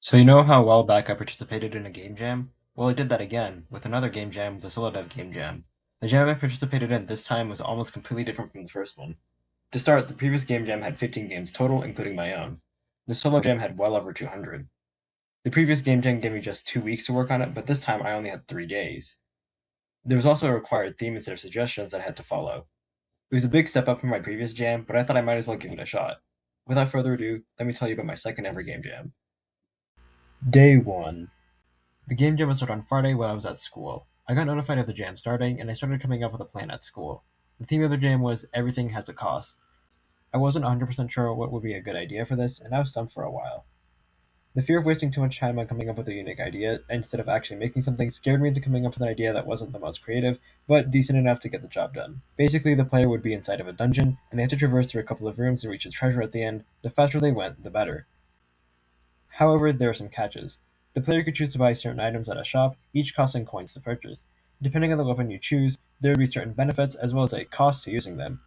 So you know how a while back I participated in a game jam? Well, I did that again, with another game jam, the Solo Dev Game Jam. The jam I participated in this time was almost completely different from the first one. To start, the previous game jam had 15 games total, including my own. The Solo Jam had well over 200. The previous game jam gave me just 2 weeks to work on it, but this time I only had 3 days. There was also a required theme instead of suggestions that I had to follow. It was a big step up from my previous jam, but I thought I might as well give it a shot. Without further ado, let me tell you about my second ever game jam. Day 1. The game jam was started on Friday while I was at school. I got notified of the jam starting, and I started coming up with a plan at school. The theme of the jam was "Everything has a cost." I wasn't 100% sure what would be a good idea for this, and I was stumped for a while. The fear of wasting too much time on coming up with a unique idea instead of actually making something scared me into coming up with an idea that wasn't the most creative, but decent enough to get the job done. Basically, the player would be inside of a dungeon, and they had to traverse through a couple of rooms to reach a treasure at the end. The faster they went, the better. However, there are some catches. The player could choose to buy certain items at a shop, each costing coins to purchase. Depending on the weapon you choose, there would be certain benefits as well as a cost to using them.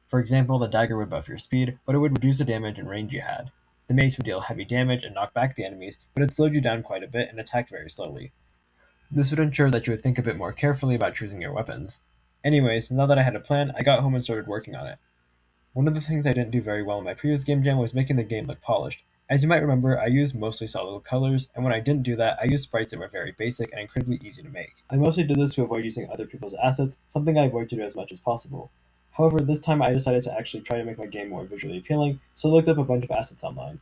For example, the dagger would buff your speed, but it would reduce the damage and range you had. The mace would deal heavy damage and knock back the enemies, but it slowed you down quite a bit and attacked very slowly. This would ensure that you would think a bit more carefully about choosing your weapons. Anyways, now that I had a plan, I got home and started working on it. One of the things I didn't do very well in my previous game jam was making the game look polished. As you might remember, I used mostly solid colors, and when I didn't do that, I used sprites that were very basic and incredibly easy to make. I mostly did this to avoid using other people's assets, something I avoid to do as much as possible. However, this time I decided to actually try to make my game more visually appealing, so I looked up a bunch of assets online.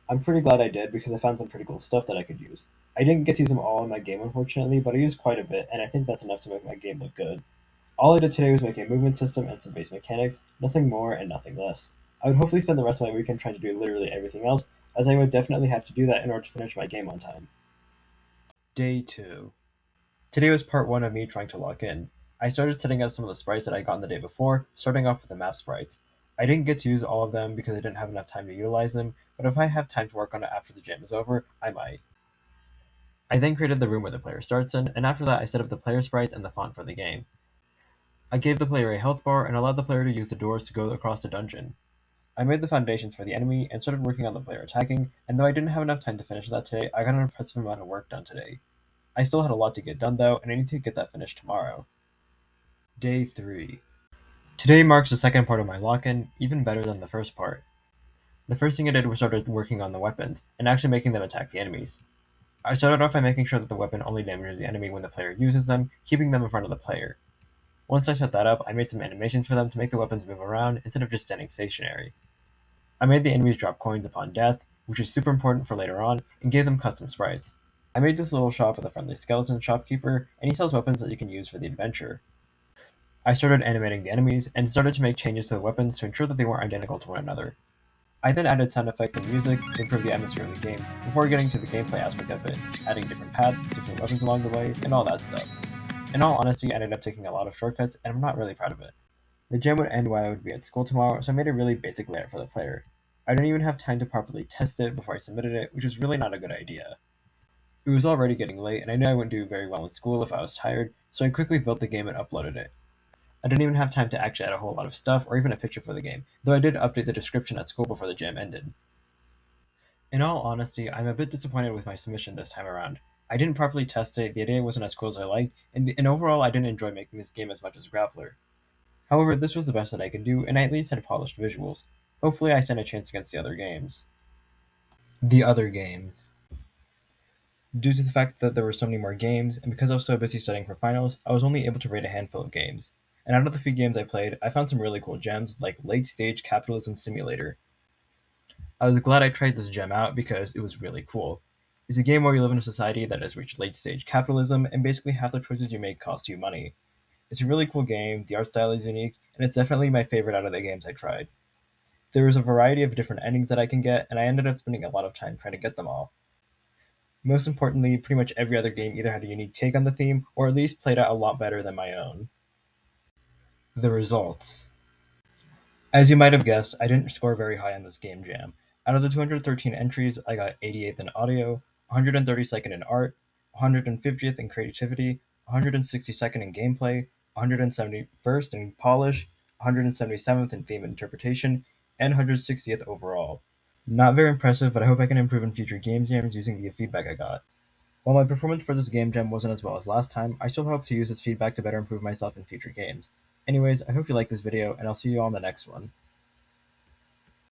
I'm pretty glad I did because I found some pretty cool stuff that I could use. I didn't get to use them all in my game unfortunately, but I used quite a bit, and I think that's enough to make my game look good. All I did today was make a movement system and some base mechanics, nothing more and nothing less. I would hopefully spend the rest of my weekend trying to do literally everything else, as I would definitely have to do that in order to finish my game on time. Day 2. Today was part 1 of me trying to log in. I started setting up some of the sprites that I got the day before, starting off with the map sprites. I didn't get to use all of them because I didn't have enough time to utilize them, but if I have time to work on it after the jam is over, I might. I then created the room where the player starts in, and after that I set up the player sprites and the font for the game. I gave the player a health bar and allowed the player to use the doors to go across the dungeon. I made the foundations for the enemy and started working on the player attacking, and though I didn't have enough time to finish that today, I got an impressive amount of work done today. I still had a lot to get done though, and I need to get that finished tomorrow. Day 3. Today marks the second part of my lock-in, even better than the first part. The first thing I did was started working on the weapons, and actually making them attack the enemies. I started off by making sure that the weapon only damages the enemy when the player uses them, keeping them in front of the player. Once I set that up, I made some animations for them to make the weapons move around instead of just standing stationary. I made the enemies drop coins upon death, which is super important for later on, and gave them custom sprites. I made this little shop with a friendly skeleton shopkeeper, and he sells weapons that you can use for the adventure. I started animating the enemies, and started to make changes to the weapons to ensure that they weren't identical to one another. I then added sound effects and music to improve the atmosphere of the game, before getting to the gameplay aspect of it, adding different paths, different weapons along the way, and all that stuff. In all honesty, I ended up taking a lot of shortcuts, and I'm not really proud of it. The jam would end while I would be at school tomorrow, so I made a really basic layout for the player. I didn't even have time to properly test it before I submitted it, which was really not a good idea. It was already getting late, and I knew I wouldn't do very well in school if I was tired, so I quickly built the game and uploaded it. I didn't even have time to actually add a whole lot of stuff or even a picture for the game, though I did update the description at school before the jam ended. In all honesty, I'm a bit disappointed with my submission this time around. I didn't properly test it, the idea wasn't as cool as I liked, and overall I didn't enjoy making this game as much as Grappler. However, this was the best that I could do, and I at least had polished visuals. Hopefully I stand a chance against the other games. The other games. Due to the fact that there were so many more games, and because I was so busy studying for finals, I was only able to rate a handful of games. And out of the few games I played, I found some really cool gems, like Late Stage Capitalism Simulator. I was glad I tried this gem out because it was really cool. It's a game where you live in a society that has reached late stage capitalism, and basically half the choices you make cost you money. It's a really cool game, the art style is unique, and it's definitely my favorite out of the games I tried. There is a variety of different endings that I can get, and I ended up spending a lot of time trying to get them all. Most importantly, pretty much every other game either had a unique take on the theme, or at least played out a lot better than my own. The results. As you might have guessed, I didn't score very high on this game jam. Out of the 213 entries, I got 88th in audio, 132nd in art, 150th in creativity, 162nd in gameplay, 171st in polish, 177th in theme interpretation, and 160th overall. Not very impressive, but I hope I can improve in future game jams using the feedback I got. While my performance for this game jam wasn't as well as last time, I still hope to use this feedback to better improve myself in future games. Anyways, I hope you liked this video, and I'll see you on the next one.